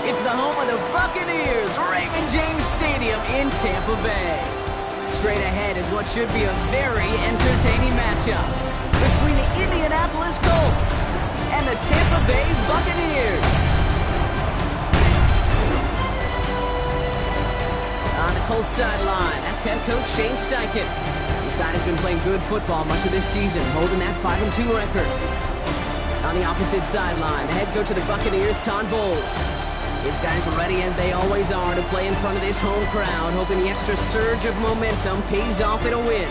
It's the home of the Buccaneers, Raymond James Stadium in Tampa Bay. Straight ahead is what should be a very entertaining matchup between the Indianapolis Colts and the Tampa Bay Buccaneers. On the Colts sideline, that's head coach Shane Steichen. The side has been playing good football much of this season, holding that 5-2 record. On the opposite sideline, the head coach of the Buccaneers, Todd Bowles. His guys are ready, as they always are, to play in front of this home crowd, hoping the extra surge of momentum pays off in a win.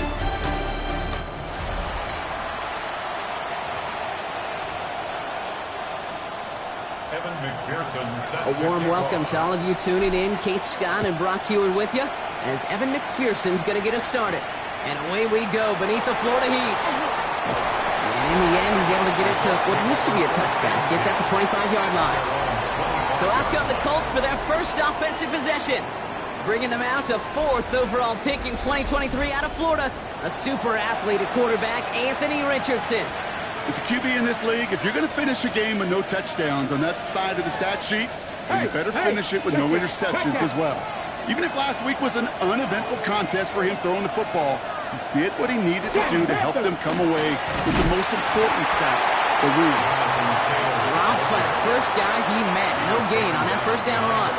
A warm welcome to all of you tuning in. Kate Scott and Brock Hewitt with you, as Evan McPherson's going to get us started. And away we go beneath the Florida Heat. And in the end, he's able to get it to what used to be a touchback. It's at the 25-yard line. So out come the Colts for their first offensive possession, bringing them out to 4th overall pick in 2023 out of Florida, a super athlete at quarterback, Anthony Richardson. As a QB in this league, if you're going to finish a game with no touchdowns on that side of the stat sheet, then you better finish it with no interceptions as well. Even if last week was an uneventful contest for him throwing the football, he did what he needed to do to help them come away with the most important stat, the win. Rob Flat, first guy he met. No gain on that first down run.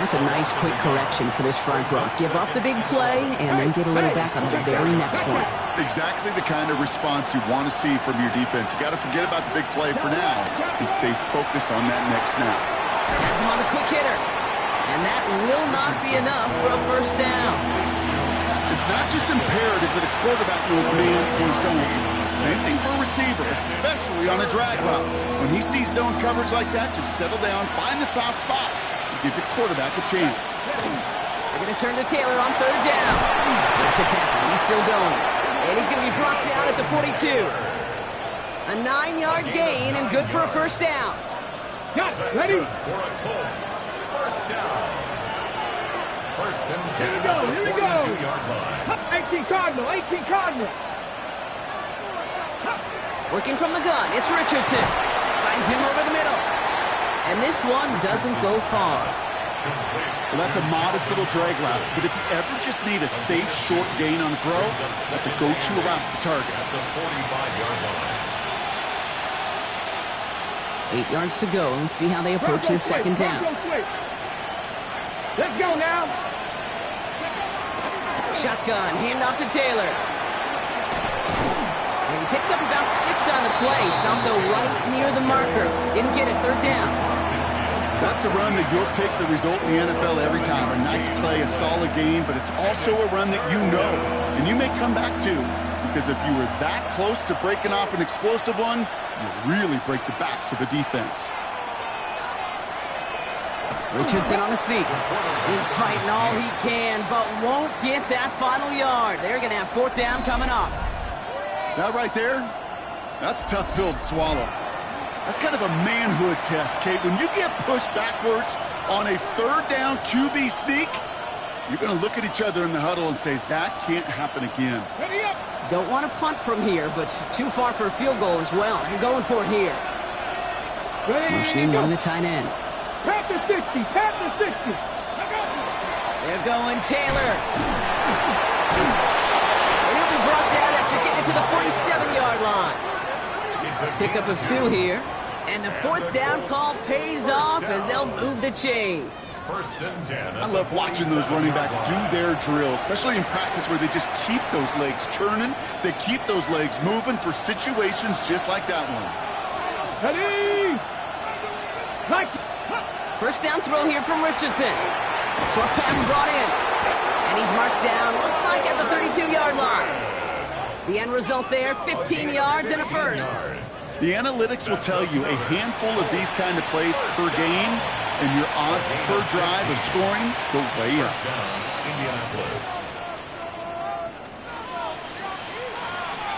That's a nice quick correction for this front row. Give up the big play and then get a little back on the very next one. Exactly the kind of response you want to see from your defense. You got to forget about the big play for now and stay focused on that next snap. Has him on the quick hitter. And that will not be enough for a first down. It's not just imperative that a quarterback knows man or zone. Same thing for a receiver, especially on a drag route. When he sees zone coverage like that, just settle down, find the soft spot, and give your quarterback a chance. They're going to turn to Taylor on 3rd down. That's a tackle. He's still going. And he's going to be brought down at the 42. A 9-yard gain and good for a first down. Got it. Ready? For a Colts. First down. First and 10. Here we go. Here we go. 42-yard line. 18 Cardinal. 18 Cardinal. Working from the gun, it's Richardson. Finds him over the middle. And this one doesn't go far. Well, that's a modest little drag route, but if you ever just need a safe, short gain on a throw, that's a go-to route to target. At the 45-yard line. 8 yards to go. Let's see how they approach this second down. Let's go now. Shotgun, handoff to Taylor. And he picks up about 6 on the play. Stopped though right near the marker. Didn't get it, 3rd down. That's a run that you'll take the result in the NFL every time. A nice play, a solid game, but it's also a run that you know, and you may come back to. Because if you were that close to breaking off an explosive one, you really break the backs of a defense. Richardson on the sneak. He's fighting all he can, but won't get that final yard. They're going to have 4th down coming up. That right there, that's a tough pill to swallow. That's kind of a manhood test, Kate. When you get pushed backwards on a 3rd down QB sneak, you're going to look at each other in the huddle and say, that can't happen again. Ready up. Don't want to punt from here, but too far for a field goal as well. They're going for it here. Ready, Motioning one of the tight ends. Pat the 60. Pat the 60. They're going Taylor. And he'll be brought down after getting to the 47-yard line. Pickup of 2 here. And the 4th down call pays off as they'll move the chain. First and 10. I love watching those running backs do their drill, especially in practice where they just keep those legs churning. They keep those legs moving for situations just like that one. Ready. Like. First down throw here from Richardson. Short pass brought in. And he's marked down, looks like at the 32-yard line. The end result there, 15 yards and a first. The analytics will tell you a handful of these kind of plays per game, and your odds per drive of scoring go way up. First down, Indianapolis.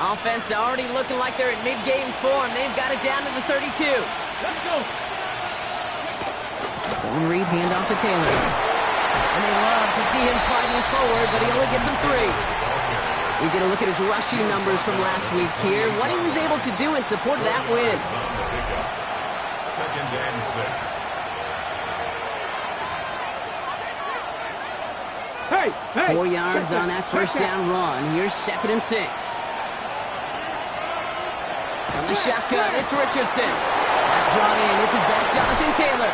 Offense already looking like they're in mid-game form. They've got it down to the 32. Let's go. Zone read, handoff to Taylor. And they love to see him fighting forward, but he only gets him 3. We get a look at his rushing numbers from last week here. What he was able to do in support of that win. Second and 6. Hey. 4 yards on that first Check down run. Here's 2nd and 6. From the shotgun, it's Richardson. That's brought in. It's his back, Jonathan Taylor.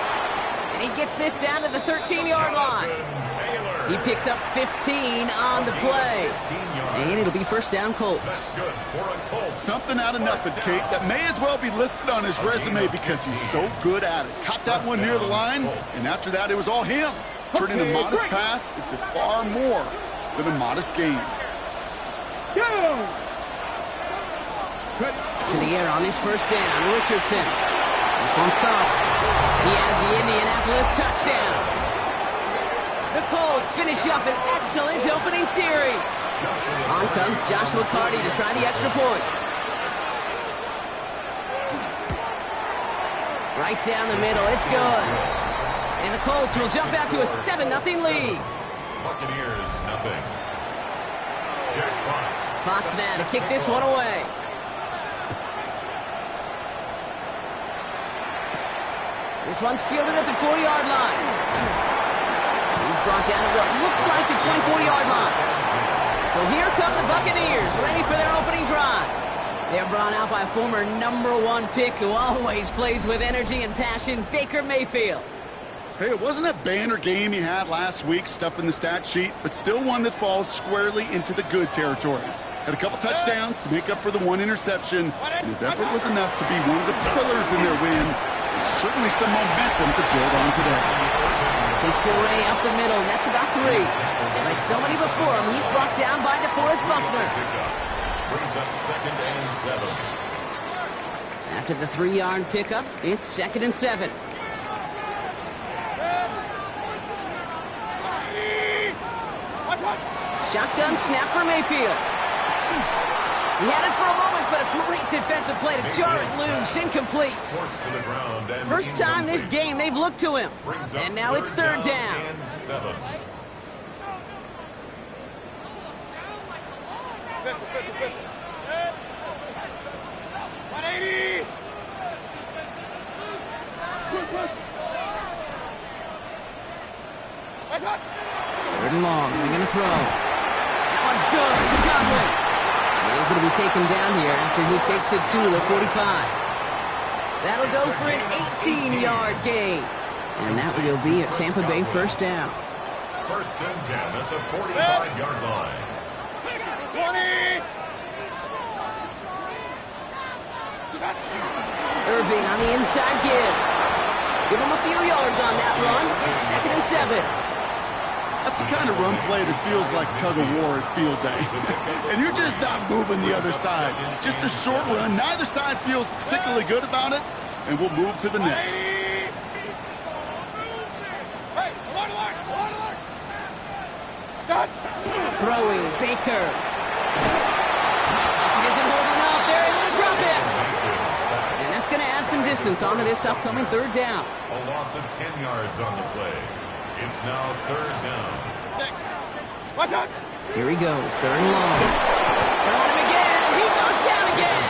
And he gets this down to the 13-yard line. He picks up 15 on the play. And it'll be first down, Colts. Something out of nothing, Kate, that may as well be listed on his resume because he's so good at it. Caught that one near the line, and after that, it was all him. Turning a modest pass into far more than a modest gain. To the air on this first down, Richardson. This one's caught. He has the Indianapolis touchdown. The Colts finish up an excellent opening series. On comes Joshua Carty to try the extra point. Right down the middle, it's good. And the Colts will jump out to a 7-0 lead. Buccaneers, nothing. Jack Fox. Fox now to kick this one away. This one's fielded at the 4-yard line. He's brought down at what looks like the 24-yard line. So here come the Buccaneers, ready for their opening drive. They're brought out by a former #1 pick who always plays with energy and passion, Baker Mayfield. Hey, it wasn't a banner game he had last week, stuff in the stat sheet, but still one that falls squarely into the good territory. Had a couple touchdowns to make up for the 1 interception, and his effort was enough to be one of the pillars in their win. There's certainly some momentum to build on today. His foray up the middle, and that's about 3. Like so many before him, he's brought down by DeForest Buckner. Brings up 2nd and 7. After the 3-yard pickup, it's 2nd and 7. Shotgun snap for Mayfield. He had it for a moment, but a great defensive play to jar it loose, incomplete. Forced to the ground and First time this game they've looked to him. And now it's 3rd down. And 7. Third and long. They're going to throw. That one's good. To Godwin. And he's going to be taken down here after he takes it to the 45. That'll go for an 18-yard gain. And that will be a Tampa Bay first down. 1st and 10 at the 45-yard line. 20. Irving on the inside give. Give him a few yards on that run. It's 2nd and 7. That's the kind of run play that feels like tug-of-war at field day. And you're just not moving the other side. Just a short run. Neither side feels particularly good about it, and we'll move to the next. Throwing, Baker. He isn't holding up. They're able to drop it. And that's going to add some distance onto this upcoming 3rd down. A loss of 10 yards on the play. It's now 3rd down. Watch out! Here he goes, 3rd and long. Got him again, and he goes down again.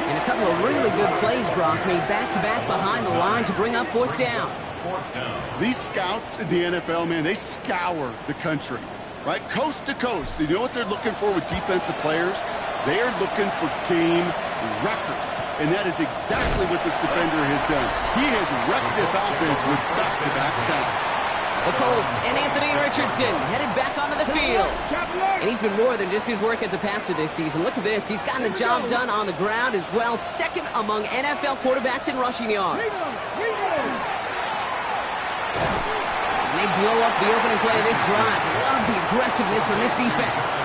And a couple of really good plays, Brock, made back-to-back behind the line to bring up 4th down. 4th down. These scouts in the NFL, man, they scour the country, right? Coast to coast. You know what they're looking for with defensive players? They are looking for game records. And that is exactly what this defender has done. He has wrecked this offense with back-to-back sacks. The Colts and Anthony Richardson headed back onto the field. And he's been more than just his work as a passer this season. Look at this. He's gotten the job done on the ground as well. 2nd among NFL quarterbacks in rushing yards. And they blow up the opening play of this drive. Love the aggressiveness from this defense.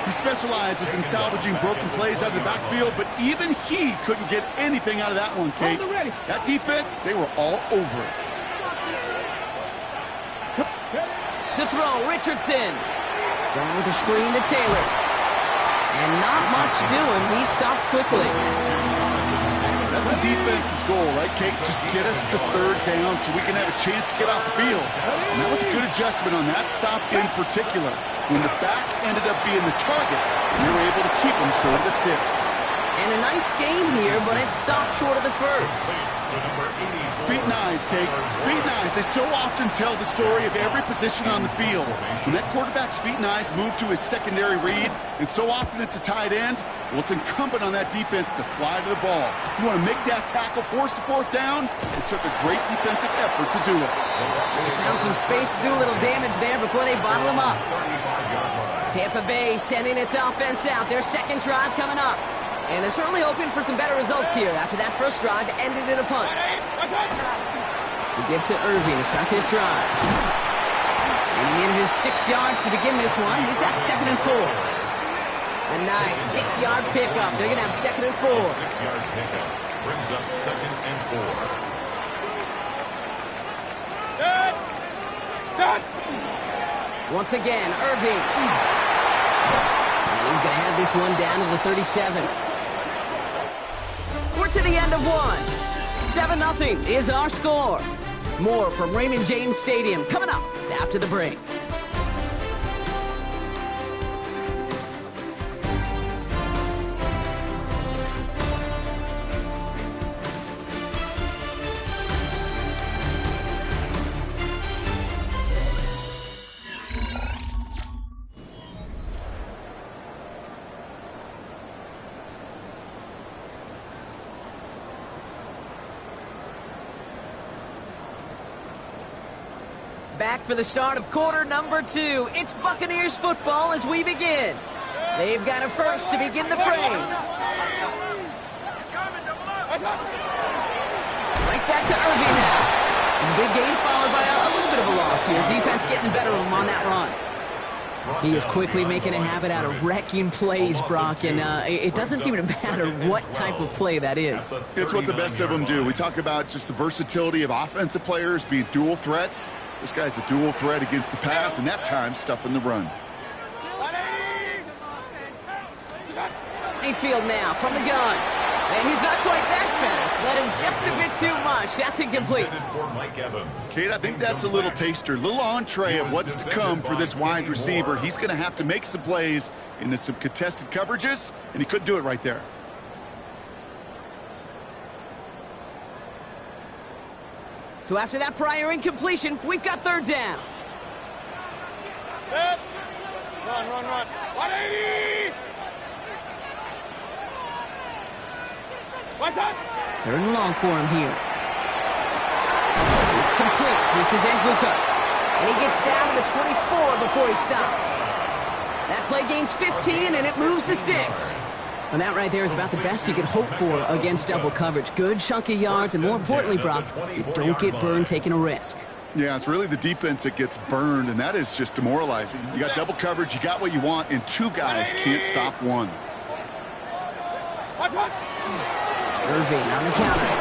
He specializes in salvaging broken plays out of the backfield, but even he couldn't get anything out of that one, Kate. That defense, they were all over it. To throw, Richardson. Going with the screen to Taylor. And not much doing. He stopped quickly. That's a defense's goal, right, Kate? Just get us to 3rd down so we can have a chance to get off the field. And that was a good adjustment on that stop in particular. When the back ended up being the target, we were able to keep him short of the sticks. And a nice game here, but it stopped short of the first. Feet and eyes, Kate. Feet and eyes. They so often tell the story of every position on the field. When that quarterback's feet and eyes move to his secondary read, and so often it's a tight end, well, it's incumbent on that defense to fly to the ball. You want to make that tackle, force the fourth down? It took a great defensive effort to do it. They found some space to do a little damage there before they bottle him up. Tampa Bay sending its offense out. Their second drive coming up. And they're certainly hoping for some better results here after that first drive ended in a punt. We give to Irving to start this drive. And he needed his 6 yards to begin this one. We've got 2nd and 4. A nice 6-yard pickup. They're going to have 2nd and 4. 6-yard pickup brings up 2nd and 4. Once again, Irving. And he's going to have this one down to the 37. We're to the end of one. 7-0 is our score. More from Raymond James Stadium coming up after the break. Back for the start of quarter number 2. It's Buccaneers football as we begin. They've got a first to begin the frame. Right back to Irving now. And the big gain followed by a little bit of a loss here. Defense getting the better of him on that run. He is quickly making a habit out of wrecking plays, Brock, and it doesn't seem to matter what type of play that is. It's what the best of them do. We talk about just the versatility of offensive players being dual threats. This guy's a dual threat against the pass, and that time stuffing the run. Mayfield now from the gun. And he's not quite that fast. Let him just a bit too much. That's incomplete. Kate, I think that's a little taster, a little entree of what's to come for this wide receiver. He's going to have to make some plays into some contested coverages, and he couldn't do it right there. So after that prior incompletion, we've got 3rd down. Run. 180! 3rd and long for him here. It's complete. This is Nguka. And he gets down to the 24 before he stopped. That play gains 15, and it moves the sticks. And that right there is about the best you could hope for against double coverage. Good chunky yards, and more importantly, Brock, you don't get burned taking a risk. Yeah, it's really the defense that gets burned, and that is just demoralizing. You got double coverage, you got what you want, and 2 guys can't stop one. Irving on the counter.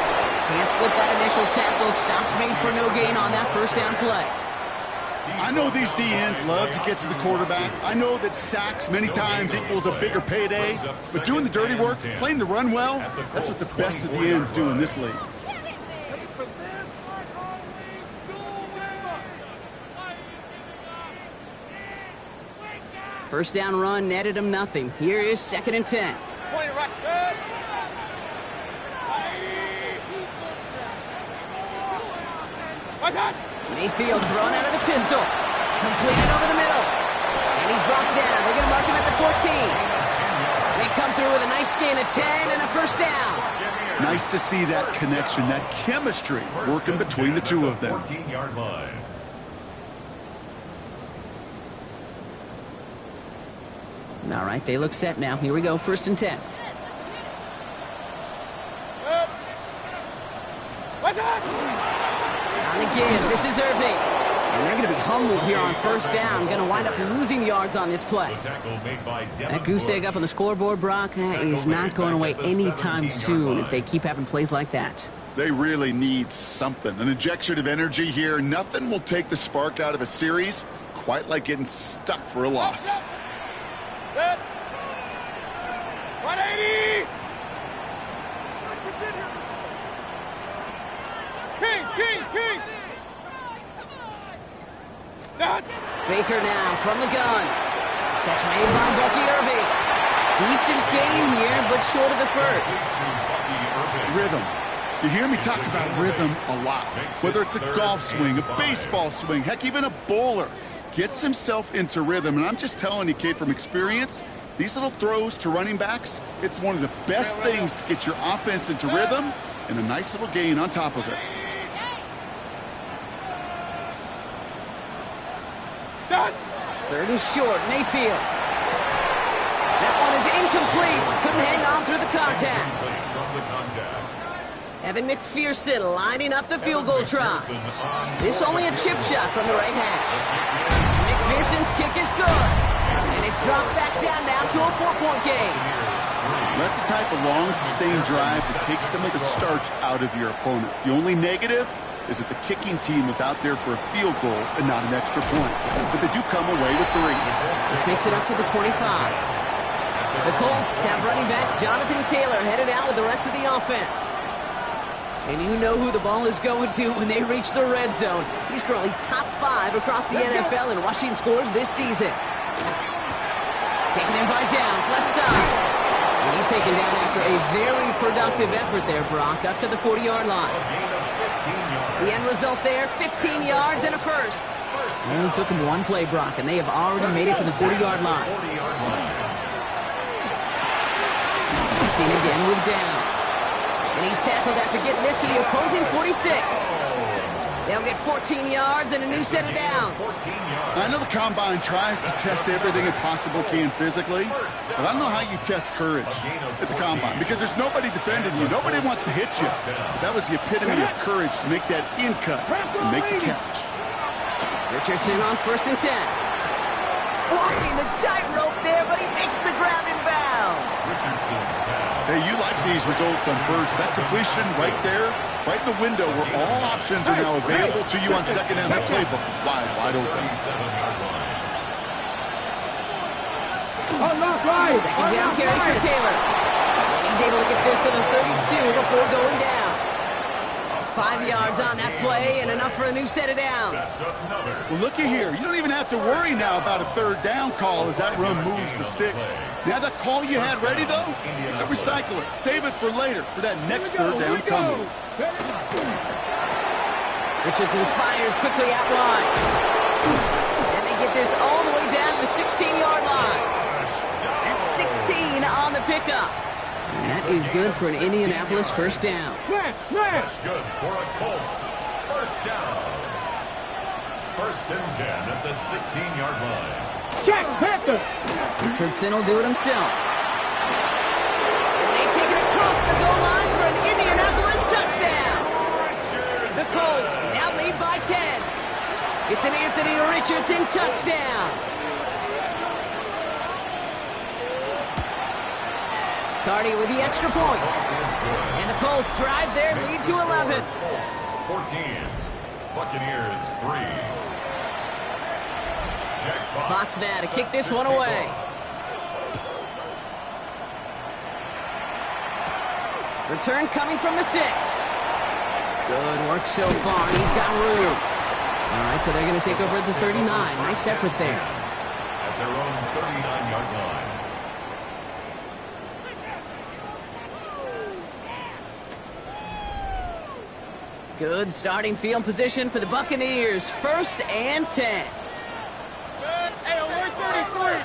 Can't slip that initial tackle. Stops made for no gain on that first down play. I know these D-ends love to get to the quarterback. I know that sacks many times equals a bigger payday. But doing the dirty work, playing the run well, that's what the best of the ends do in this league. First down run netted him nothing. Here is 2nd and 10. Mayfield thrown out of the pistol. Completed over the middle. And he's brought down. They're going to mark him at the 14. They come through with a nice gain of 10 and a first down. Nice to see that connection, that chemistry working between the two of them. 14-yard line. All right, they look set now. Here we go, 1st and 10. On the give, this is Irving. And they're going to be humbled here on 1st down. Going to wind up losing yards on this play. That goose egg up on the scoreboard, Brock, is not going away anytime soon if they keep having plays like that. They really need something. An injection of energy here. Nothing will take the spark out of a series quite like getting stuck for a loss. 180! Kings! Baker now from the gun. Catch made by Bucky Irving. Decent game here, but short of the first. Rhythm. You hear me talk about rhythm a lot. Whether it's a golf swing, a baseball swing, heck, even a bowler gets himself into rhythm. And I'm just telling you, kid, from experience, these little throws to running backs, it's one of the best things to get your offense into rhythm and a nice little gain on top of it. Third and short, Mayfield. That one is incomplete. Couldn't hang on through the contact. Evan McPherson lining up the field goal try. This only a chip shot from the right hash. McPherson's kick is good. And it's dropped back down now to a 4-point game. That's the type of long, sustained drive that takes some of the starch out of your opponent. The only negative is that the kicking team is out there for a field goal and not an extra point. But they do come away with 3. This makes it up to the 25. The Colts have running back Jonathan Taylor headed out with the rest of the offense. And you know who the ball is going to when they reach the red zone. He's currently top 5 across the NFL in rushing scores this season. Taken in by Downs, left side. And he's taken down after a very productive effort there, Brock, up to the 40-yard line. The end result there, 15 yards and a first. It only took him one play, Brock, and they have already made it to the 40-yard line. Acting again with Downs. And he's tackled after getting this to the opposing 46. They'll get 14 yards and a new set of downs. I know the Combine tries to test everything it possibly can physically, but I don't know how you test courage at the Combine because there's nobody defending you. Nobody wants to hit you. But that was the epitome of courage to make that in cut and make the catch. Richardson on 1st and 10. Walking the tightrope there, but he makes the grab in bounds. Hey, you like these results on first. That completion right there, right in the window where all options are now available to you on second down. That playbook wide open. Second down carry for Taylor. And he's able to get this to the 32 before going down. 5 yards on that play and enough for a new set of downs. Well, looky here. You don't even have to worry now about a third down call as that run moves the sticks. Now that call you had ready, though, you can recycle it. Save it for later for that next third down coming. Richardson fires quickly out wide. And they get this all the way down to the 16-yard line. That's 16 on the pickup. And that is good for an Indianapolis first down. That's good for a Colts first down. 1st and 10 at the 16-yard line. Jack Panthers. Richardson will do it himself. And they take it across the goal line for an Indianapolis touchdown. The Colts now lead by 10. It's an Anthony Richardson touchdown. Cardi with the extra point. And the Colts drive their lead to 11. 14. Buccaneers 3. Fox now to kick this one away. Return coming from the 6. Good work so far. He's got room. All right, so they're going to take over at the 39. Nice effort there. At their own 39-yard line. Good starting field position for the Buccaneers. 1st and 10. Hey, we're 33.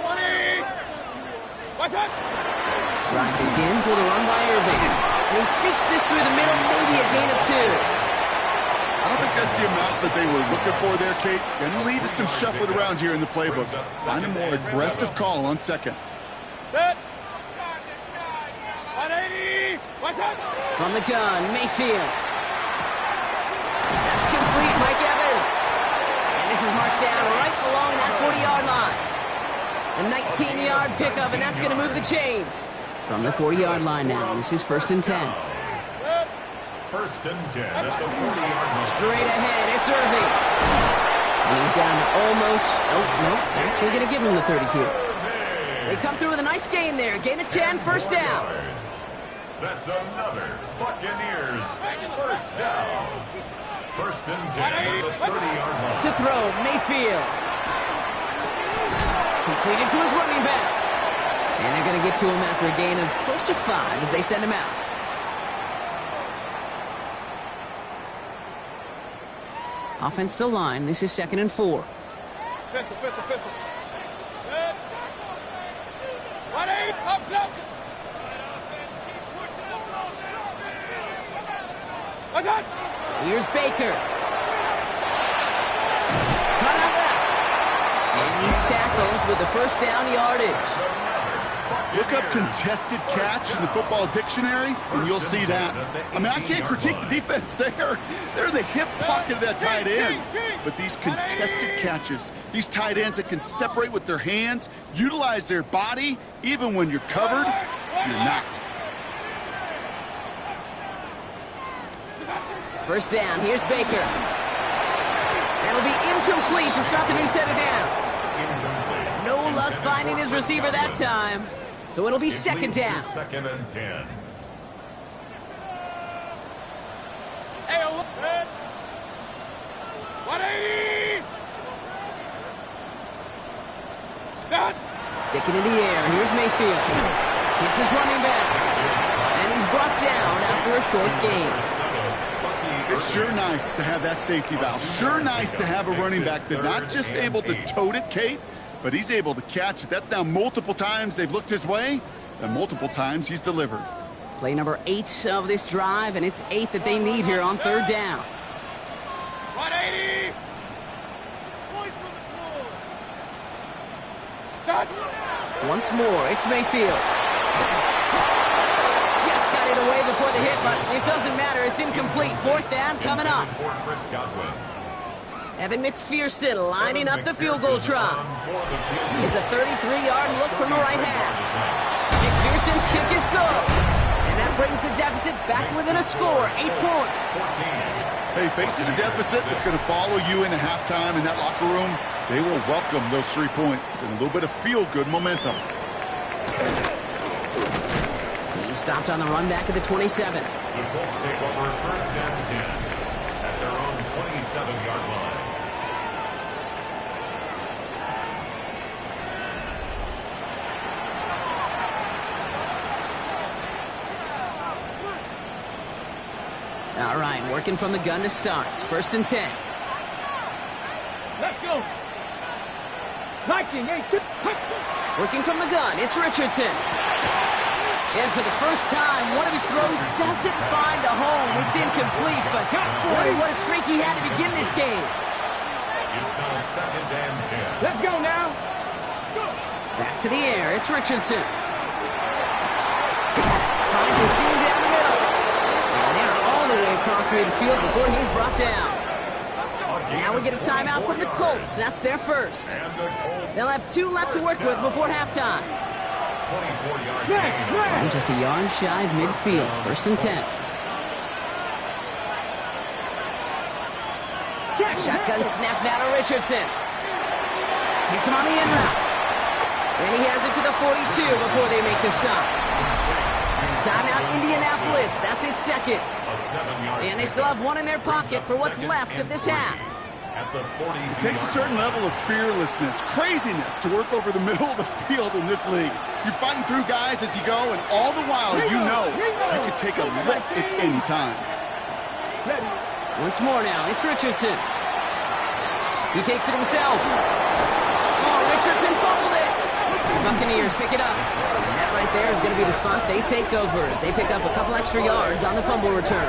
20. What's up? Drive begins with a run by Irving. And he sneaks this through the middle, maybe a gain of 2. I don't think that's the amount that they were looking for there, Kate. Going to lead to some shuffling around here in the playbook. Find a more aggressive call on second. Set. 180. What's up? From the gun, Mayfield. That's complete, Mike Evans. And this is marked down right along that 40-yard line. A 19-yard pickup, and that's going to move the chains. From the 40-yard line now, this is 1st and 10. 1st and 10 at the 40-yard line. Straight ahead, it's Irving. And he's down to almost, actually going to give him the 30 here. They come through with a nice gain there. Gain of 10, 1st down. That's another Buccaneers first down. 1st and 10 at the 30-yard line. To throw, Mayfield. Completed to his running back. And they're going to get to him after a gain of close to 5 as they send him out. Offensive line, this is 2nd and 4. Pistol. Good. 180. Up close. What's that? Here's Baker. Cut out left. And he's tackled with the first down yardage. Look up contested catch in the football dictionary, and you'll see that. I mean, I can't critique the defense there. They're in the hip pocket of that tight end. But these contested catches, these tight ends that can separate with their hands, utilize their body, even when you're covered, you're not. First down, here's Baker. That'll be incomplete to start the new set of downs. No luck finding his receiver that time. So it'll be 2nd down. 2nd and 10. Hey, good. 180. Stop. Sticking in the air, here's Mayfield. Hits his running back. And he's brought down after a short gain. It's sure nice to have that safety valve. Sure nice to have a running back that's not just able to tote it, Kate, but he's able to catch it. That's now multiple times they've looked his way, and multiple times he's delivered. Play number 8 of this drive, and it's 8 that they need here on 3rd down. 180. Stop. Once more, it's Mayfield. Just got it away before the hit, but it doesn't matter. It's incomplete. 4th down coming up. Evan McPherson lining up the field goal try. It's a 33-yard look from the right half. McPherson's kick is good. And that brings the deficit back within a score, 8 points. Hey, facing a deficit that's going to follow you into halftime in that locker room, they will welcome those 3 points and a little bit of feel-good momentum. He stopped on the run back at the 27. The Colts take over 1st and 10 at their own 27-yard line. All right, working from the gun to start. 1st and 10. Let's go. Liking, Working from the gun, it's Richardson. And for the first time, one of his throws doesn't find a home. It's incomplete, but boy, what a streak he had to begin this game. It's now 2nd and 10. Let's go now. Back to the air, it's Richardson. Finds a seam down the middle. And they're all the way across midfield before he's brought down. Now we get a timeout from the Colts. That's their first. They'll have 2 left to work with before halftime. 24-yard gain. And just a yard shy of midfield. 1st and 10. Shotgun snap now to Richardson. Hits him on the in route. And he has it to the 42 before they make the stop. Timeout Indianapolis. That's its 2nd. A 7-yard And they still have 1 in their pocket for what's left of this half. At the 42. It takes a certain level of fearlessness, craziness to work over the middle of the field in this league. You're fighting through guys as you go, and all the while you know you can take a lick at any time. Once more now, it's Richardson. He takes it himself. Oh, Richardson fumbled it. Buccaneers pick it up. And that right there is going to be the spot they take over as they pick up a couple extra yards on the fumble return.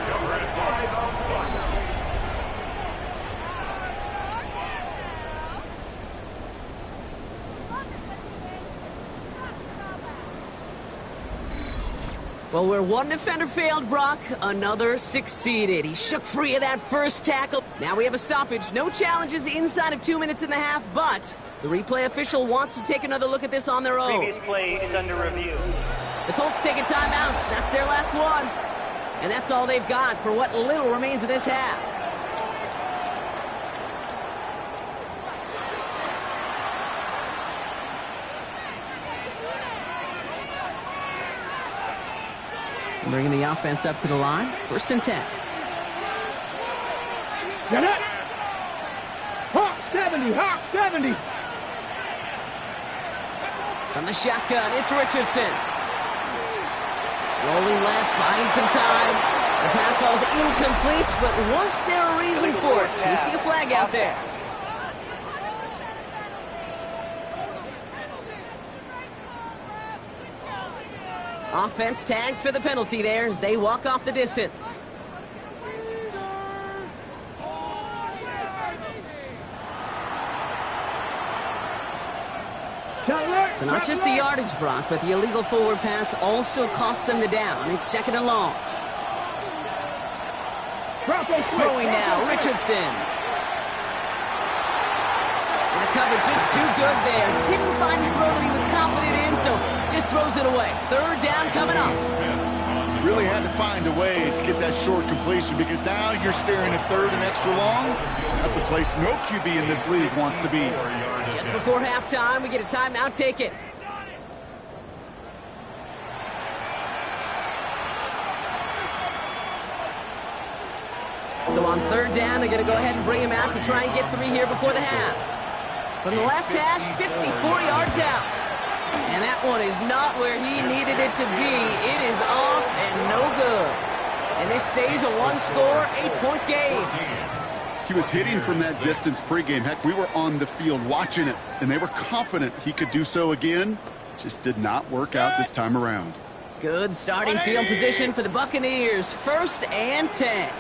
Well, where one defender failed, Brock, another succeeded. He shook free of that first tackle. Now we have a stoppage. No challenges inside of 2 minutes and a half, but the replay official wants to take another look at this on their own. Previous play is under review. The Colts take a timeout. That's their last one. And that's all they've got for what little remains of this half. Bringing the offense up to the line. 1st and 10. Get it. Hawk 70. Hawk 70. From the shotgun, it's Richardson. Rolling left, buying some time. The pass ball is incomplete, but was there a reason for it? We see a flag out there. Offense tagged for the penalty there as they walk off the distance. So not just the yardage, Brock, but the illegal forward pass also cost them the down. It's 2nd and long. Throwing now, Richardson. And the coverage just too good there. Didn't find the throw that he was confident in, so just throws it away. 3rd down coming up. Really had to find a way to get that short completion because now you're staring at 3rd and extra long. That's a place no QB in this league wants to be. Just before halftime, we get a timeout taken. So on 3rd down, they're going to go ahead and bring him out to try and get 3 here before the half. From the left hash, 54 yards out. And that one is not where he needed it to be. It is off and no good. And this stays a 1-score, 8-point game. He was hitting from that distance pregame. Heck, we were on the field watching it, and they were confident he could do so again. Just did not work out this time around. Good starting field position for the Buccaneers. 1st and 10.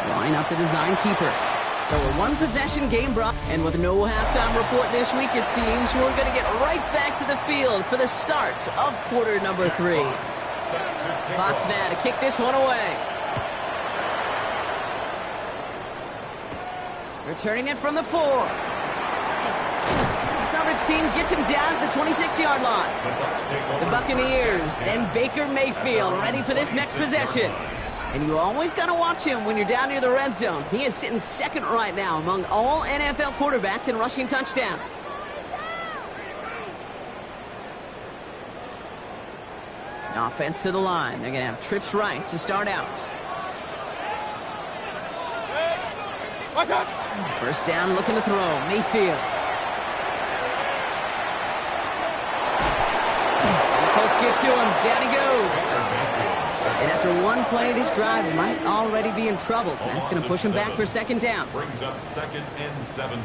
Line up the design keeper. So a 1-possession game, Brock. And with no halftime report this week, it seems we're going to get right back to the field for the start of quarter number 3. Fox now to kick this one away. Returning it from the 4. The coverage team gets him down at the 26-yard line. The Buccaneers and Baker Mayfield ready for this next possession. And you always got to watch him when you're down near the red zone. He is sitting 2nd right now among all NFL quarterbacks in rushing touchdowns. Offense to the line. They're going to have trips right to start out. 1st down, looking to throw. Mayfield. And the Colts get to him. Down he goes. And after one play, this drive might already be in trouble. That's going to push him back for 2nd down. Brings up 2nd and 17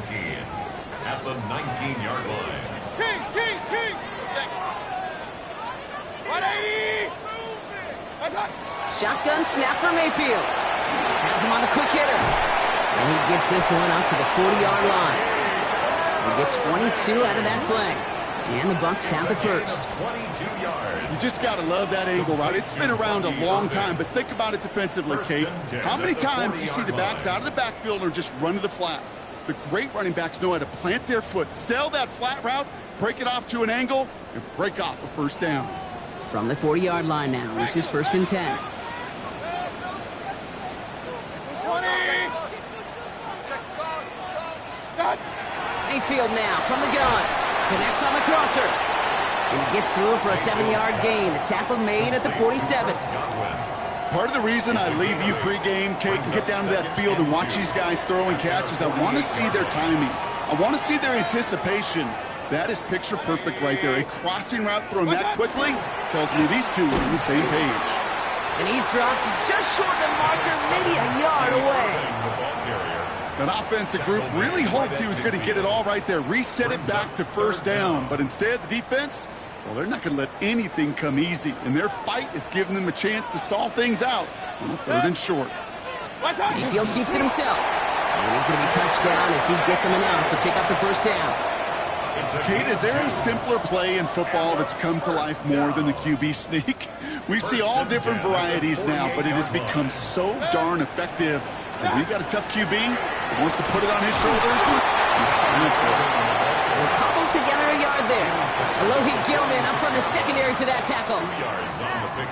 at the 19-yard line. King! 180! Shotgun snap for Mayfield. Has him on the quick hitter. And he gets this one out to the 40-yard line. They get 22 out of that play. And the Bucs have the 1st. 22 yards. You just got to love that angle route. It's been around a long time, but think about it defensively, Kate. How many times you see the backs out of the backfield or just run to the flat? The great running backs know how to plant their foot, sell that flat route, break it off to an angle, and break off a 1st down. From the 40-yard line now, this is 1st and 10. 20! Mayfield now from the gun. Connects on the crosser. And he gets through for a 7-yard gain. The tackle made at the 47. Part of the reason I leave you pregame, Kate, and get down to that field and watch these guys throw and catch is I want to see their timing. I want to see their anticipation. That is picture perfect right there. A crossing route thrown that quickly tells me these two are on the same page. And he's dropped just short of the marker, maybe a yard away. That offensive group really hoped he was going to get it all right there, reset it back to 1st down. But instead, the defense, well, they're not going to let anything come easy. And their fight is giving them a chance to stall things out on a 3rd and short. Mayfield keeps it himself. And he's going to be touched down as he gets him out to pick up the 1st down. Kate, is there a simpler play in football that's come to life more than the QB sneak? We see all different varieties now, but it has become so darn effective. And we've got a tough QB that wants to put it on his shoulders. He's signing for it. We'll cobble together a yard there. Alohi Gilman up from the secondary for that tackle.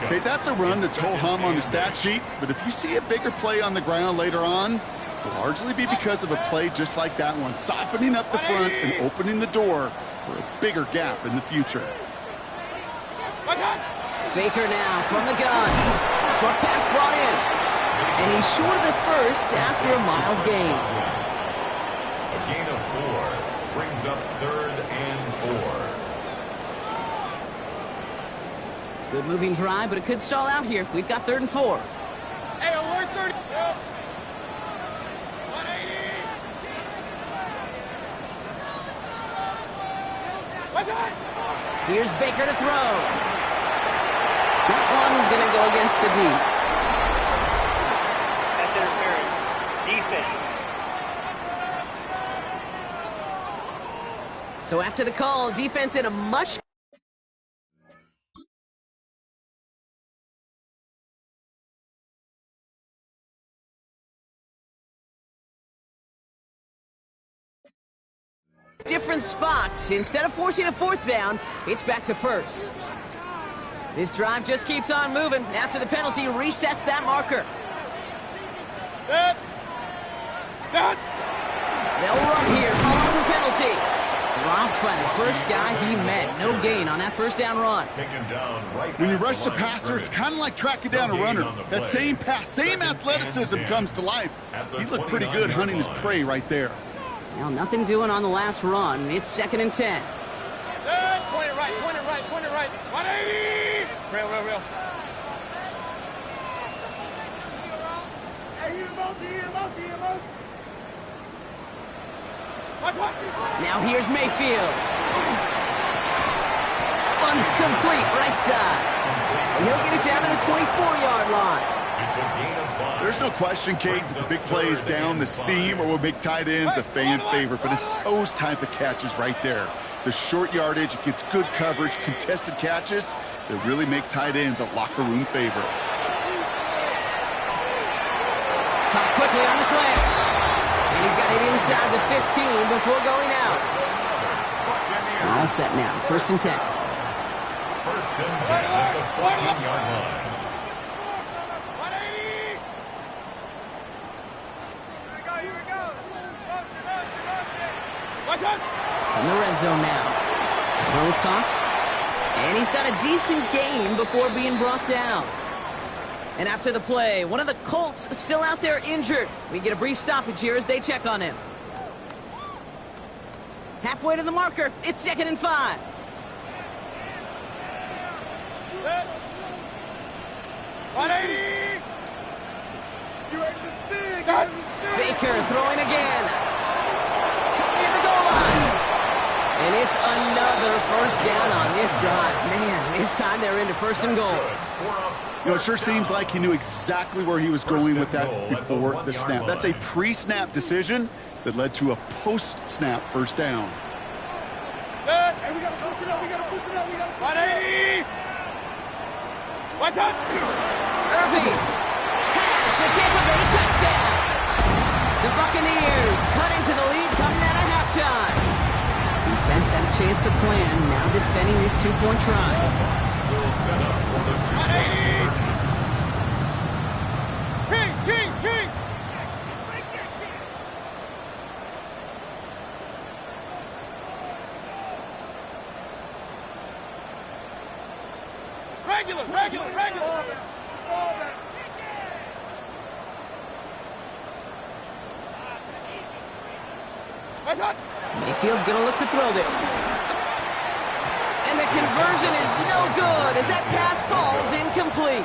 Kate, that's a run that's ho-hum on the stat sheet, but if you see a bigger play on the ground later on, it'll largely be because of a play just like that one, softening up the front and opening the door for a bigger gap in the future. Baker now from the gun. Short pass brought in. And he's short of the 1st after a mild gain. A gain of 4. brings up 3rd and 4. Good moving drive, but it could stall out here. We've got 3rd and 4. Hey, alert 30. Yep. 180. What's that? Here's Baker to throw. That one going to go against the D. That's interference. Defense. So after the call, defense in a much different spot. Instead of forcing a 4th down, it's back to 1st. This drive just keeps on moving. After the penalty, resets that marker. Set. Set. They'll run here following the penalty. Dropped by the first guy he met. No gain on that 1st down run. Taken down right When you at rush the the line of passer, it's scrimmage. kind of like tracking down a No gain runner. on the That play. same pass, same 2nd and athleticism 10. comes to life. At the He looked pretty good 29-yard hunting his line. prey right there. Well, nothing doing on the last run. It's 2nd and 10. Set. Point it right. Point it right. Point it right. 180. Real. Now here's Mayfield. One's complete, right side. He'll get it down to the 24-yard line. It's a gain of 5. There's no question, Kate, that the big plays down the seam or will make tight ends a fan favorite, but it's those type of catches right there. The short yardage, it gets good coverage, contested catches that really make tight ends a locker room favorite. Caught quickly on the slant. And he's got it inside the 15 before going out. All set now. 1st and 10. 1st and 10 at the 14-yard line. 180. Here we go. What's that? In the red zone now. Throws caught. And he's got a decent gain before being brought down. And after the play, one of the Colts still out there injured. We get a brief stoppage here as they check on him. Halfway to the marker. It's 2nd and 5. Set. 180. You ain't the stick. Baker throwing again. Near the goal line. And it's another 1st down on this drive. Man, this time they're into 1st and goal. You know, it sure seems like he knew exactly where he was going with that before the snap. That's a pre-snap decision that led to a post-snap 1st down. Set. Hey, we gotta push it up. 180. What's that? Irving has the Tampa Bay touchdown. The Buccaneers cut into the lead coming out of halftime. Defense had a chance to plan, now defending this 2-point try. Will set up for the 2-point Kings. Regular. What's that? Mayfield's going to look to throw this. And the conversion is no good as that pass falls incomplete.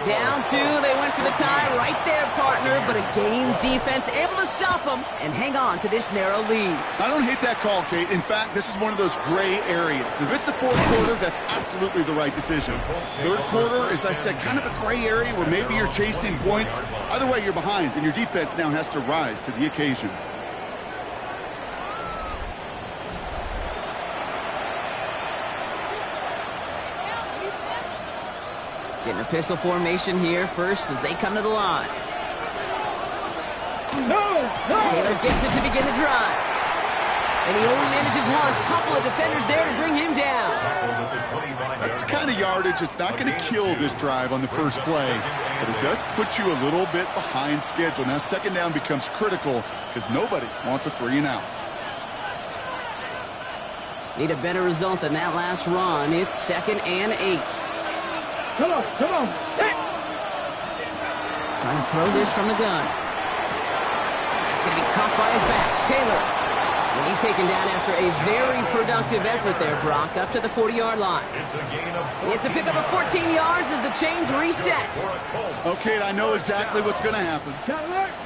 Down 2, they went for the tie right there, partner, but a game defense able to stop them and hang on to this narrow lead. I don't hate that call, Kate. In fact, this is one of those gray areas. If it's the 4th quarter, that's absolutely the right decision. 3rd quarter, as I said, kind of a gray area where maybe you're chasing points. Either way, you're behind, and your defense now has to rise to the occasion. Getting a pistol formation here first as they come to the line. Taylor gets it to begin the drive. And he only manages one. Couple of defenders there to bring him down. That's the kind of yardage that's not going to kill this drive on the first play, but it does put you a little bit behind schedule. Now 2nd down becomes critical because nobody wants a 3-and-out. Need a better result than that last run. It's 2nd and 8. Come on. Hey. Trying to throw this from the gun. That's going to be caught by his back. Taylor. And he's taken down after a very productive effort there, Brock, up to the 40-yard line. It's a gain of 14 It's a pickup of 14 yards as the chains reset. Okay, I know exactly what's going to happen.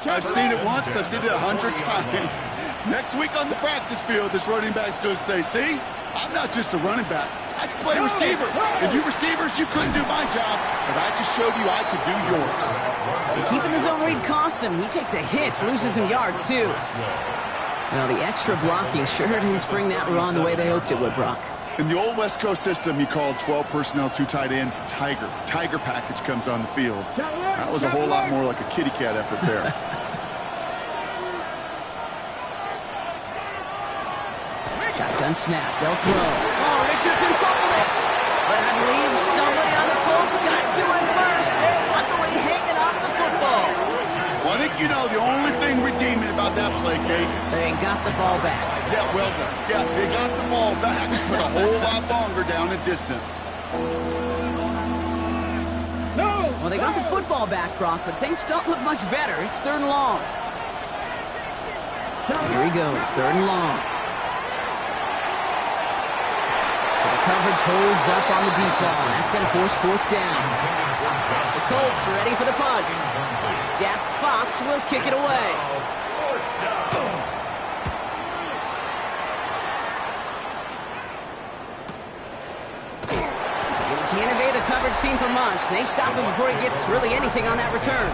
I've seen it once. I've seen it 100 times. Next week on the practice field, this running back's going to say, see, I'm not just a running back. I can play receiver. And you receivers, you couldn't do my job, but I just showed you I could do yours. Keeping the zone read costs him. He takes a hit, loses some yards, too. Now, the extra blocking sure didn't spring that run the way they hoped it would, Brock. In the old West Coast system, he called 12 personnel, 2 tight ends, Tiger. Tiger package comes on the field. That was a whole lot more like a kitty cat effort there. Shotgun snap. They'll throw. Oh, Richardson fumbled it. But I believe somebody on the Colts got to it first. They luckily hanging on to the football. Well, I think you know the only thing redeeming about that play, Kate. They got the ball back. Yeah, well done. Yeah, they got the ball back, but a whole lot longer down the distance. Well, they got the football back, Brock, but things don't look much better. It's 3rd and long. Here he goes, 3rd and long. So the coverage holds up on the deep ball. That's going to force 4th down. The Colts ready for the punt. Jack Fox will kick it away. Can't evade the coverage team for much. They stop him before he gets really anything on that return.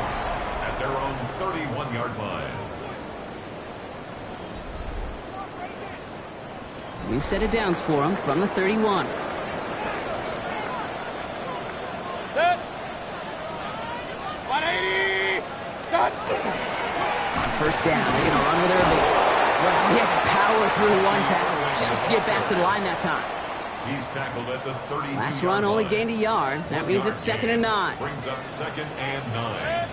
At their own 31-yard line. We've set it downs for him from the 31. Set. 180. Stop. On 1st down, they're going to run with Irving. Well, he had to power through one tackle just to get back to the line that time. He's tackled at the 32-yard line. Last run only gained a yard. That means it's 2nd and 9. Brings up 2nd and 9.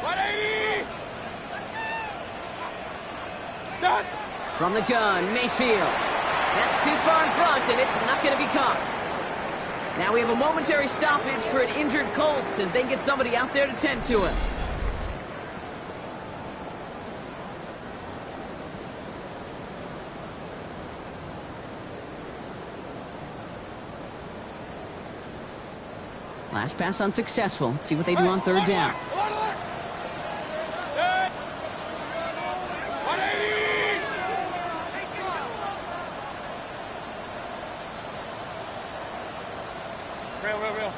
180. Stop. From the gun, Mayfield. That's too far in front, and it's not going to be caught. Now we have a momentary stoppage for an injured Colts as they get somebody out there to tend to him. Last pass unsuccessful. Let's see what they do on 3rd down. Set. 180. Real.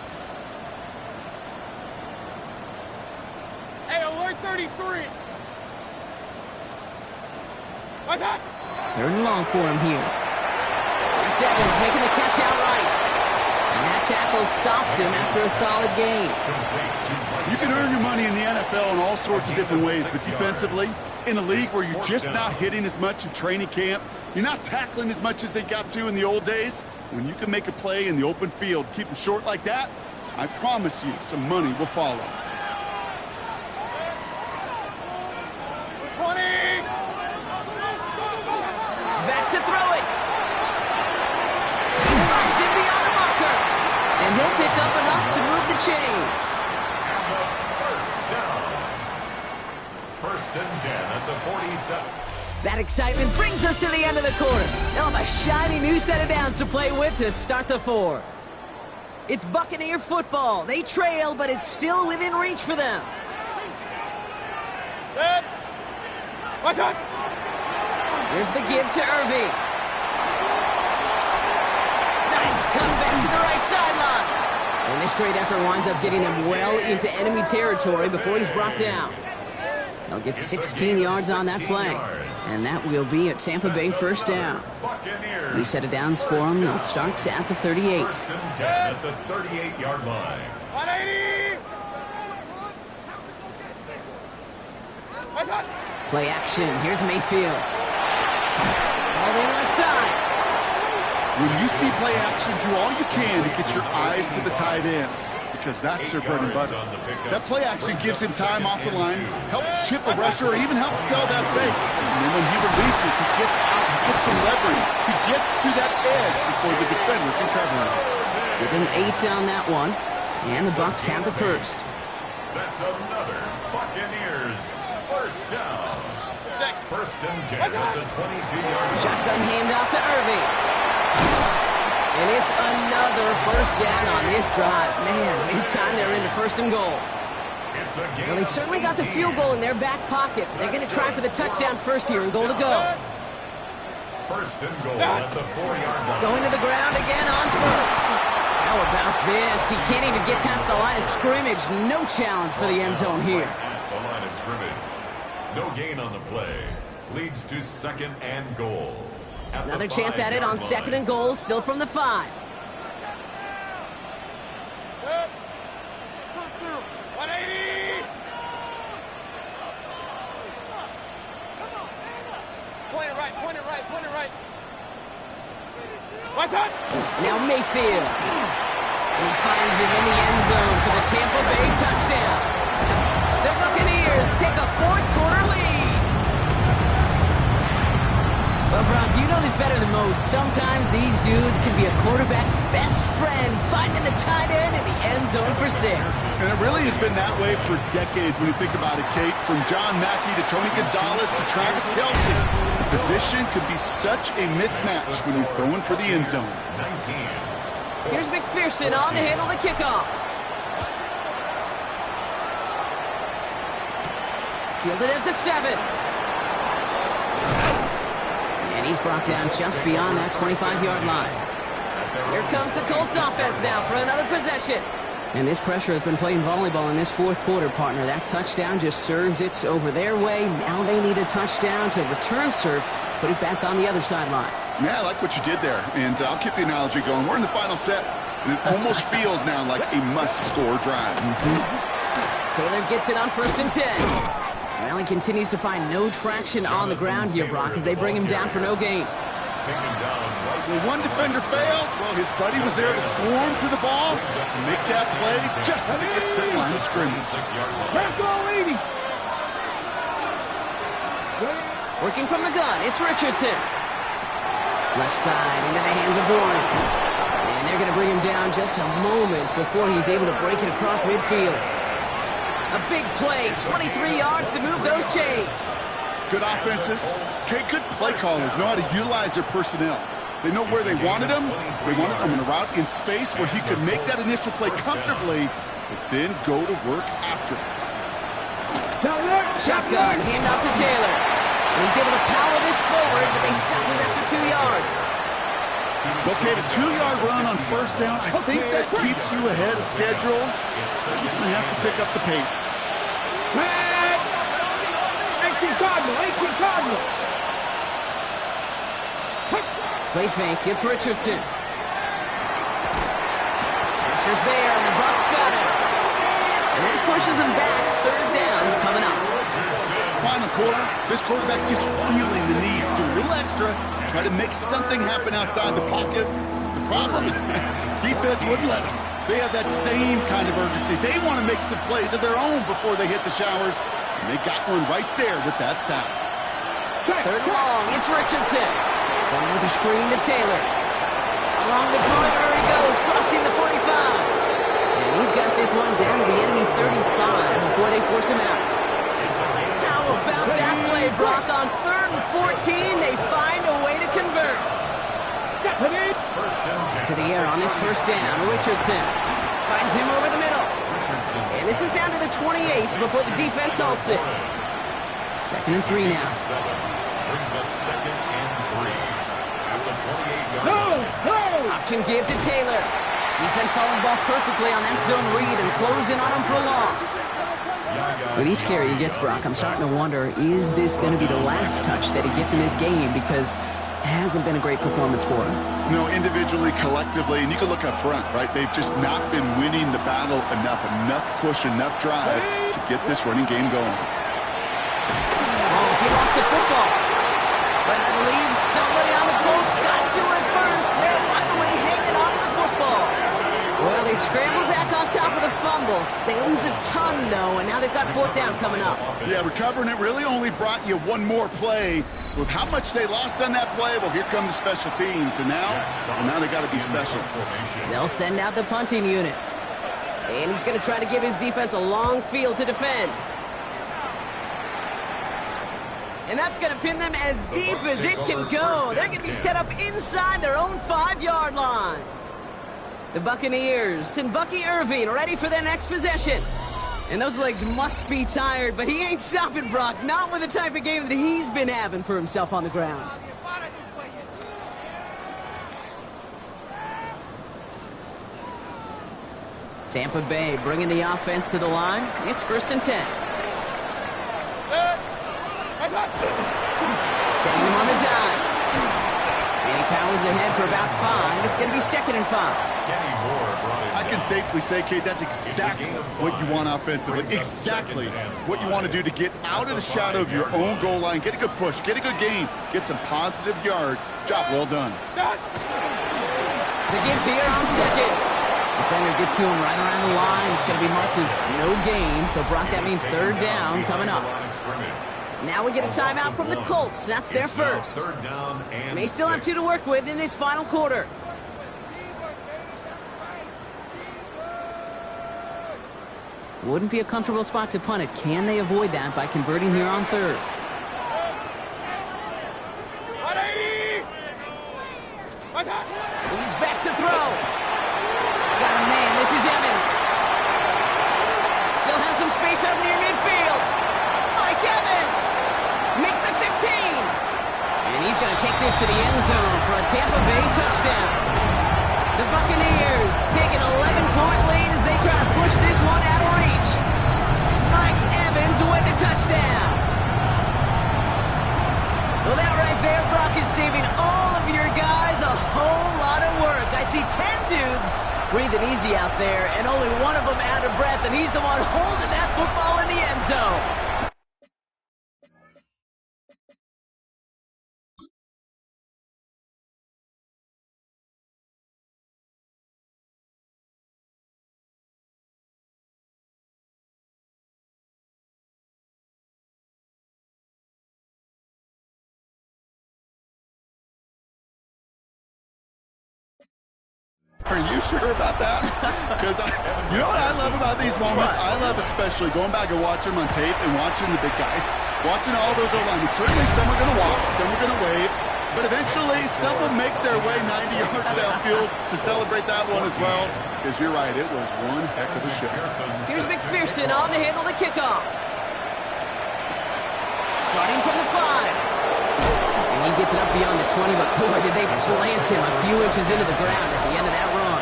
Hey, alert 33. What's that? 3rd and long for him here. That's Evans making the catch outright. And that tackle stops him after a solid gain. You can earn your money in the NFL in all sorts of different ways, but defensively, in a league where you're just not hitting as much in training camp, you're not tackling as much as they got to in the old days, when you can make a play in the open field, keep them short like that, I promise you some money will follow. 20. Back to throw it. He finds him beyond the marker. And he'll pick up enough to move the chains. First and 10 at the 47. That excitement brings us to the end of the quarter. They'll have a shiny new set of downs to play with to start the 4th. It's Buccaneer football. They trail, but it's still within reach for them. Set. What's up? Here's the give to Irving. Nice comeback to the right sideline. And this great effort winds up getting them well into enemy territory before he's brought down. They'll get 16 yards on that play. And that will be a Tampa Bay 1st down. We set it downs for them. They'll start at the 38. First and 10 at the 38-yard line. 180. What's up? Play action. Here's Mayfield. All the left side. When you see play action, do all you can to get your eyes to the tight end, because that's their bread and butter. That play action gives him time off the line, helps chip a rusher, or even helps sell that fake. And then when he releases, he gets out, he gets some leverage. He gets to that edge before the defender can cover him. Give him 8 on that one. And the Bucs have the 1st. That's another Buccaneers First down. First and 10 at the 22-yard line. Shotgun handoff to Irving. And it's another first down on this drive. Man, this time they're into first and goal. Well, they've certainly got the field goal in their back pocket. But they're going to try for the touchdown first here and goal to go. First and goal at the 4-yard line. Going to the ground again on first. How about this? He can't even get past the line of scrimmage. No challenge for the end zone here. At the line of scrimmage. No gain on the play. Leads to second and goal. Another chance at it on second and goal, still from the 5. Point it right. Now Mayfield. And he finds him in the end zone for the Tampa Bay touchdown. The Buccaneers take a fourth-quarter lead. Well, Brock, you know this better than most. Sometimes these dudes can be a quarterback's best friend, finding the tight end in the end zone for 6. And it really has been that way for decades when you think about it, Kate. From John Mackey to Tony Gonzalez to Travis Kelce. The position could be such a mismatch when you're throwing for the end zone. 19. Here's McPherson on to handle the kickoff. Fielded at the 7. And he's brought down just beyond that 25-yard line. Here comes the Colts offense now for another possession. And this pressure has been playing volleyball in this fourth quarter, partner. That touchdown just served it over their way. Now they need a touchdown to return serve, put it back on the other sideline. Yeah, I like what you did there. And I'll keep the analogy going. We're in the final set, and it almost feels now like a must-score drive. Taylor gets it on first and 10. Well, he continues to find no traction on the ground here, Brock, as they bring him down for no gain. When one defender failed, well, his buddy was there to swarm to the ball and make that play just as it gets to the line of scrimmage. Working from the gun, it's Richardson. Left side into the hands of Warren. And they're going to bring him down just a moment before he's able to break it across midfield. A big play, 23 yards to move those chains. Good offenses. Okay, good play callers know how to utilize their personnel. They know where they wanted him. They wanted him in a route in space where he could make that initial play comfortably, but then go to work after it. Shotgun, handoff to Taylor. And he's able to power this forward, but they stop him after 2 yards. Okay, the 2-yard run on first down, I think that keeps you ahead of schedule. You're going to have to pick up the pace. 18 Cardinal. Play fake, it's Richardson. Pressure's there, and the Bucs got it. And that pushes them back. Third down coming up. Final quarter, this quarterback's just feeling the need to do a little extra, try to make something happen outside the pocket. The problem, defense wouldn't let them. They have that same kind of urgency. They want to make some plays of their own before they hit the showers, and they got one right there with that sack. Third long, it's Richardson. Going with the screen to Taylor. Along the perimeter he goes, crossing the 45. And he's got this one down to the enemy 35 before they force him out. How about that play, Brock? On 3rd and 14, they find a way to convert. To the air on this first down, Richardson finds him over the middle. And this is down to the 28 before the defense halts it. 2nd and 3 now. Brings up 2nd and 3 at the 28-yard line. Option give to Taylor. Defense following the ball perfectly on that zone read and closing on him for a loss. With each carry he gets, Brock, I'm starting to wonder, is this going to be the last touch that he gets in this game? Because it hasn't been a great performance for him. No, individually, collectively, and you can look up front, right? They've just not been winning the battle enough push, enough drive to get this running game going. Oh, he lost the football. But I believe somebody on the Colts got to it first. They walk away hanging on to the football. Well, they scramble back on top of the fumble. They lose a ton, though, and now they've got 4th down coming up. Yeah, recovering it really only brought you one more play. With how much they lost on that play, well, here come the special teams. And now they got to be special. They'll send out the punting unit. And he's going to try to give his defense a long field to defend. And that's going to pin them as deep as it can go. They're going to be set up inside their own 5-yard line. The Buccaneers and Bucky Irving ready for their next possession. And those legs must be tired, but he ain't stopping, Brock. Not with the type of game that he's been having for himself on the ground. Tampa Bay bringing the offense to the line. It's 1st and 10. Setting him on the dime. And he powers ahead for about 5. It's going to be 2nd and 5. I can safely say, Kate, that's exactly what you want offensively. Exactly what you want to do to get out of the shadow of your own goal line, get a good push, get a good gain, get some positive yards. Job well done. The give here on 2nd. Defender gets to him right around the line. It's going to be marked as no gain. So, Brock, that means 3rd down coming up. Now we get a timeout from the Colts. That's their first. May still have 2 to work with in this final quarter. Wouldn't be a comfortable spot to punt it. Can they avoid that by converting here on 3rd? He's back to throw. Got a man. This is Evans. Still has some space up near midfield. Mike Evans makes the 15. And he's going to take this to the end zone for a Tampa Bay touchdown. The Buccaneers take an 11-point lead as they try to push this one out of reach. Mike Evans with the touchdown. Well, that right there, Brock, is saving all of your guys a whole lot of work. I see 10 dudes breathing easy out there, and only one of them out of breath, and he's the one holding that football in the end zone. Are you sure about that? Because you know what I love about these moments? I love especially going back and watching them on tape and watching the big guys, watching all those O-linemen. Certainly some are going to walk, some are going to wave, but eventually some will make their way 90 yards downfield to celebrate that one as well. Because you're right, it was one heck of a show. Here's McPherson on to handle the kickoff. Starting from the 5. And he gets it up beyond the 20, but boy, did they plant him a few inches into the ground at the end of that run.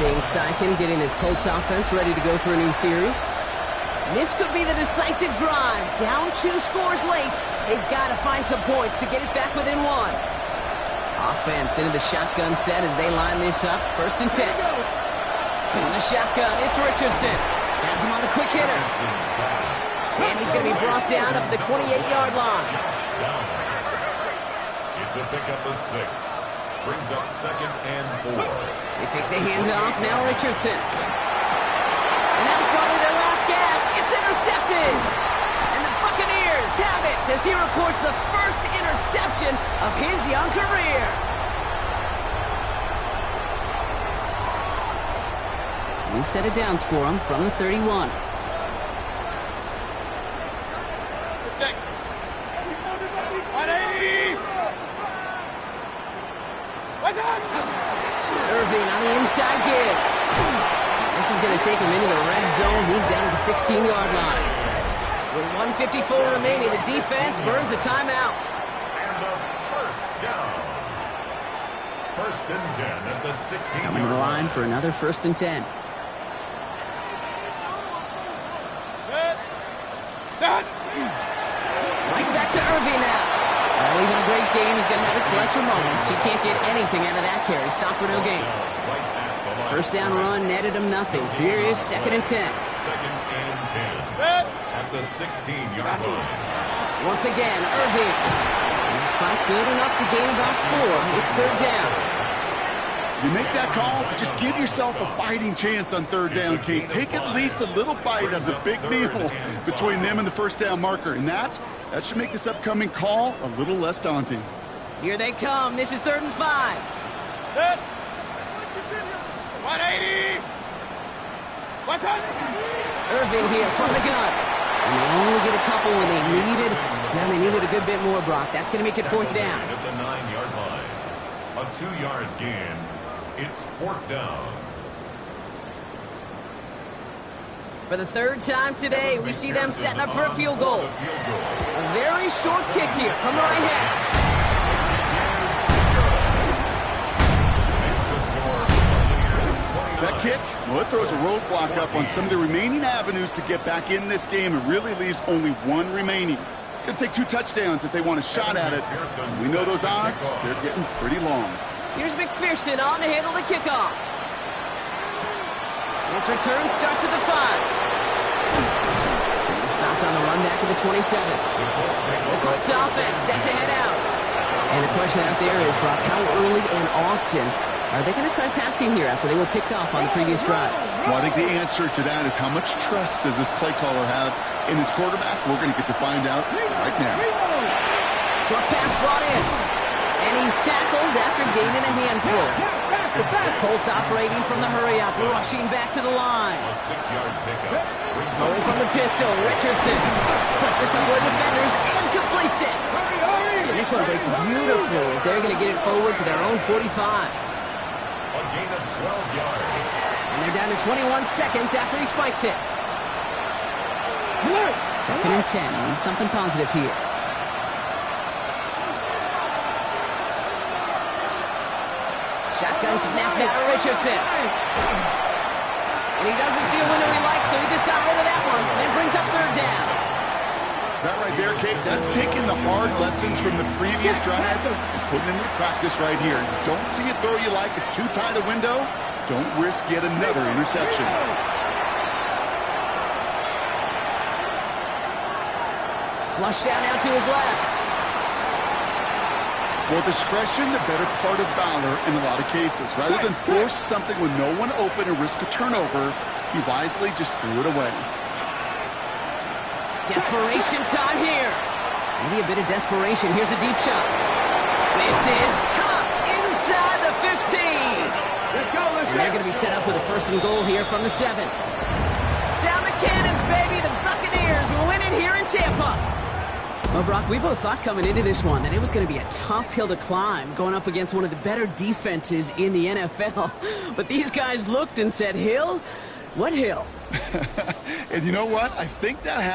Shane Steichen getting his Colts offense ready to go for a new series. This could be the decisive drive. Down 2 scores late. They've got to find some points to get it back within 1. Offense into the shotgun set as they line this up. 1st and 10. On the shotgun, it's Richardson. Has him on the quick hitter. And he's going to be brought down up at the 28-yard line. It's a pickup of 6. Brings up 2nd and 4. They take the handoff. Now Richardson. And that was probably their last gasp. It's intercepted. And the Buccaneers have it as he records the first interception of his young career. New set of downs for him from the 31. Irving on the inside give. This is going to take him into the red zone. He's down at the 16-yard line. With 1:54 remaining, the defense burns a timeout. And a 1st down. 1st and 10 at the 16-yard line. Coming to the line for another 1st and 10. Right back to Irving now. Well, even a great game is going to have its lesser moments. You can't get anything out of that carry. Stop for no gain. 1st down run netted him nothing. Here is 2nd and 10. 2nd and 10 at the 16-yard line. Once again, Irving. He's fight good enough to gain about 4. It's 3rd down. You make that call to just give yourself a fighting chance on 3rd down, Kate. Take at least a little bite of the big meal between them and the 1st down marker. And that should make this upcoming call a little less daunting. Here they come. This is 3rd and 5. 180. Irving here from the gun. And they only get a couple when they need it Now they needed a good bit more, Brock. That's going to make it fourth down. At the 9-yard line. A 2-yard gain. It's fourth down. For the third time today, we see them setting up for a field goal. A very short kick here from the right hand. That kick, well, it throws a roadblock up on some of the remaining avenues to get back in this game. It really leaves only one remaining. It's going to take 2 touchdowns if they want a shot at it. We know those odds, they're getting pretty long. Here's McPherson on to handle the kickoff. This return starts at the 5. He stopped on the run back at the 27. The Colts offense set to head out. And the question out there is, Brock, how early and often are they going to try passing here after they were picked off on the previous drive? Well, I think the answer to that is how much trust does this play caller have in his quarterback? We're going to get to find out right now. Short pass brought in. And he's tackled after gaining a handful. Colts operating from the hurry-up, rushing back to the line. A 6-yard pickup. Going from the pistol, Richardson splits a couple of defenders and completes it. And this one breaks beautifully as they're going to get it forward to their own 45. A gain of 12 yards. And they're down to 21 seconds after he spikes it. 2nd and 10. Need something positive here. Shotgun snap now to Richardson. And he doesn't see a window he likes, so he just got rid of that one. And brings up 3rd down. That right there, Kate, that's taking the hard lessons from the previous drive and putting into practice right here. Don't see a throw you like. It's too tight a window. Don't risk yet another interception. Flush down now to his left. Well, discretion, the better part of valor in a lot of cases. Rather than force something with no one open and risk a turnover, he wisely just threw it away. Desperation time here. Maybe a bit of desperation. Here's a deep shot. This is caught inside the 15. And they're going to be set up with a 1st and goal here from the 7. Sound the cannons, baby. The Buccaneers will win it here in Tampa. Well, Brock, we both thought coming into this one that it was going to be a tough hill to climb going up against one of the better defenses in the NFL. But these guys looked and said, hill? What hill? And you know what? I think that happened.